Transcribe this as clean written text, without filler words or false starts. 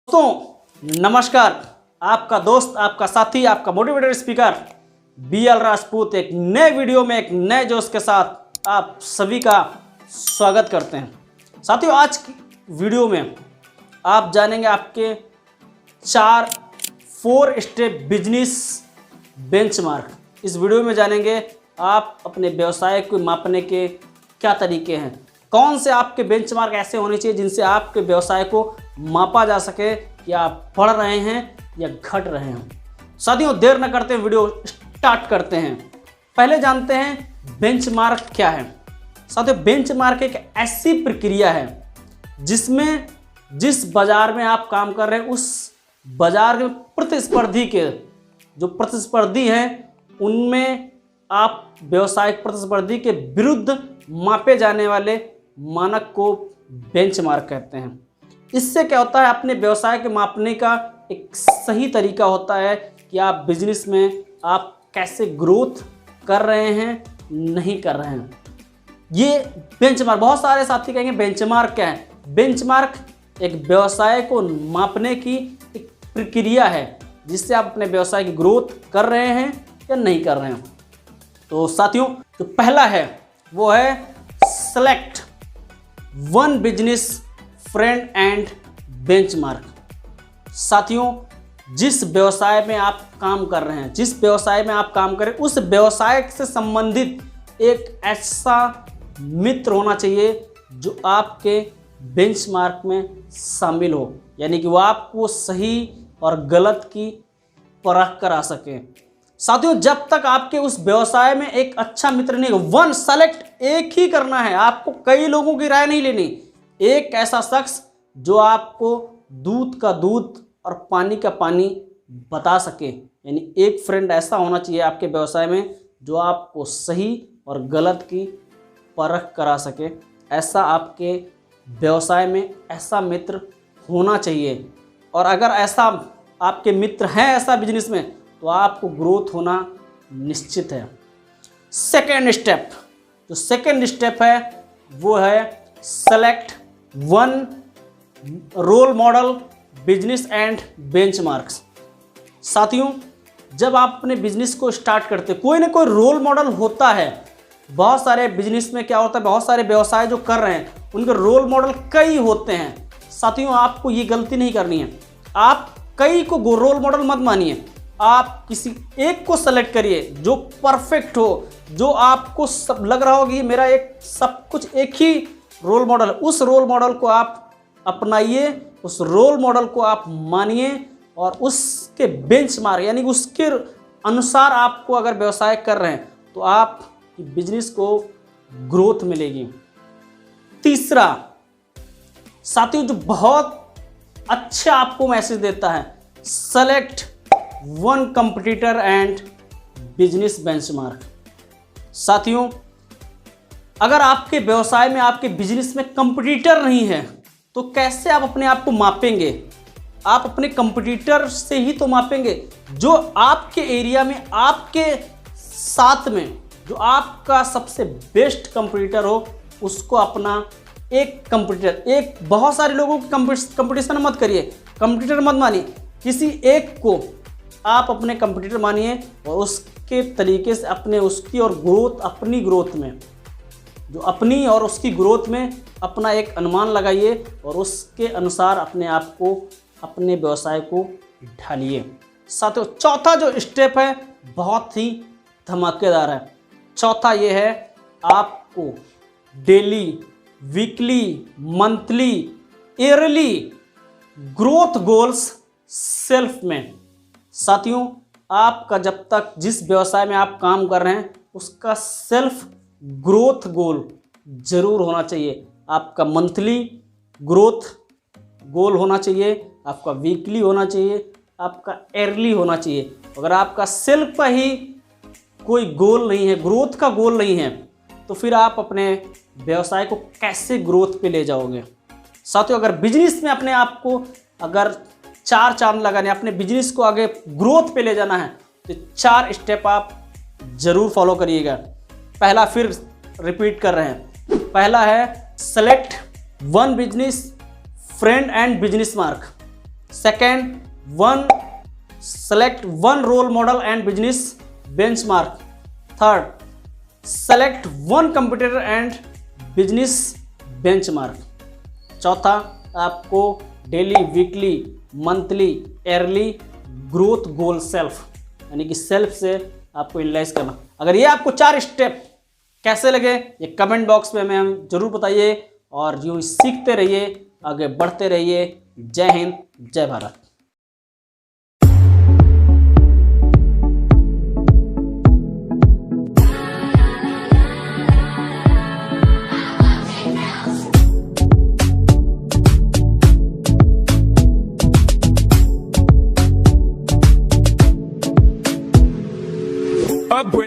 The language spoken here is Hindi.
दोस्तों नमस्कार। आपका दोस्त, आपका साथी, आपका मोटिवेटर स्पीकर BL राजपूत एक नए वीडियो में एक नए जोश के साथ आप सभी का स्वागत करते हैं। साथियों, आज की वीडियो में आप जानेंगे आपके 4 स्टेप बिजनेस बेंचमार्क। इस वीडियो में जानेंगे आप अपने व्यवसाय को मापने के क्या तरीके हैं, कौन से आपके बेंचमार्क ऐसे होने चाहिए जिनसे आपके व्यवसाय को मापा जा सके कि आप बढ़ रहे हैं या घट रहे हैं। साथियों, देर न करते वीडियो स्टार्ट करते हैं। पहले जानते हैं बेंचमार्क क्या है। साथियों, बेंचमार्क एक ऐसी प्रक्रिया है जिसमें जिस बाजार में आप काम कर रहे हैं उस बाजार के प्रतिस्पर्धी हैं उनमें आप व्यवसायिक प्रतिस्पर्धी के विरुद्ध मापे जाने वाले मानक को बेंचमार्क कहते हैं। इससे क्या होता है, अपने व्यवसाय के मापने का एक सही तरीका होता है कि आप बिजनेस में आप कैसे ग्रोथ कर रहे हैं, नहीं कर रहे हैं। ये बेंचमार्क, बहुत सारे साथी कहेंगे बेंचमार्क क्या है। बेंचमार्क एक व्यवसाय को मापने की एक प्रक्रिया है जिससे आप अपने व्यवसाय की ग्रोथ कर रहे हैं या नहीं कर रहे हैं। तो साथियों, जो पहला है वो है select one business friend and benchmark. साथियों, जिस व्यवसाय में आप काम कर रहे हैं, जिस व्यवसाय में आप काम करें, उस व्यवसाय से संबंधित एक ऐसा मित्र होना चाहिए जो आपके बेंचमार्क में शामिल हो, यानी कि वो आपको सही और गलत की परख करा सके। साथियों, जब तक आपके उस व्यवसाय में एक अच्छा मित्र नहीं हो, वन सेलेक्ट एक ही करना है, आपको कई लोगों की राय नहीं लेनी। एक ऐसा शख्स जो आपको दूध का दूध और पानी का पानी बता सके, यानी एक फ्रेंड ऐसा होना चाहिए आपके व्यवसाय में जो आपको सही और गलत की परख करा सके। ऐसा आपके व्यवसाय में ऐसा मित्र होना चाहिए। और अगर ऐसा आपके मित्र हैं ऐसा बिजनेस में, तो आपको ग्रोथ होना निश्चित है। सेकेंड स्टेप है वो है select one role model business and benchmarks. साथियों, जब आप अपने बिजनेस को स्टार्ट करते, कोई ना कोई रोल मॉडल होता है। बहुत सारे बिजनेस में क्या होता है, बहुत सारे व्यवसाय जो कर रहे हैं उनके रोल मॉडल कई होते हैं। साथियों, आपको ये गलती नहीं करनी है। आप कई को रोल मॉडल मत मानिए, आप किसी एक को सेलेक्ट करिए जो परफेक्ट हो, जो आपको सब लग रहा हो कि मेरा एक सब कुछ एक ही रोल मॉडल है। उस रोल मॉडल को आप अपनाइए, उस रोल मॉडल को आप मानिए और उसके बेंचमार्क यानी उसके अनुसार आपको अगर व्यवसाय कर रहे हैं तो आप बिजनेस को ग्रोथ मिलेगी। तीसरा, साथियों, जो बहुत अच्छा आपको मैसेज देता है, select one competitor and business benchmark. साथियों, अगर आपके व्यवसाय में, आपके बिजनेस में कंपटीटर नहीं है तो कैसे आप अपने आप को मापेंगे? आप अपने कंपटीटर से ही तो मापेंगे। जो आपके एरिया में, आपके साथ में जो आपका सबसे बेस्ट कंपटीटर हो, उसको अपना एक कंपटीटर, एक बहुत सारे लोगों की कंपटीशन मत करिए, कंपटीटर मत मानिए। किसी एक को आप अपने कंपटीटर मानिए और उसके तरीके से अपने उसकी और ग्रोथ, अपनी ग्रोथ में, जो अपनी और उसकी ग्रोथ में अपना एक अनुमान लगाइए और उसके अनुसार अपने आप को, अपने व्यवसाय को ढालिए। साथियों, चौथा जो स्टेप है बहुत ही धमाकेदार है। चौथा ये है, आपको daily, weekly, monthly, yearly growth goals self में। साथियों, आपका जब तक जिस व्यवसाय में आप काम कर रहे हैं उसका सेल्फ ग्रोथ गोल जरूर होना चाहिए। आपका मंथली ग्रोथ गोल होना चाहिए, आपका वीकली होना चाहिए, आपका ईयरली होना चाहिए। अगर आपका सेल्फ का ही कोई गोल नहीं है, ग्रोथ का गोल नहीं है, तो फिर आप अपने व्यवसाय को कैसे ग्रोथ पे ले जाओगे? साथियों, अगर बिजनेस में अपने आप को अगर 4 चांद लगाने, अपने बिजनेस को आगे ग्रोथ पे ले जाना है तो 4 स्टेप आप जरूर फॉलो करिएगा। पहला, फिर रिपीट कर रहे हैं, पहला है select one business friend and business mark. Second, select one role model and business benchmark. Third, select one computer and business benchmark. चौथा, आपको daily, weekly, monthly, yearly growth goal self, यानी कि सेल्फ से आपको एनालाइज करना। अगर ये आपको 4 स्टेप कैसे लगे ये कमेंट बॉक्स में हमें जरूर बताइए, और यूँ सीखते रहिए, आगे बढ़ते रहिए। जय हिंद, जय भारत।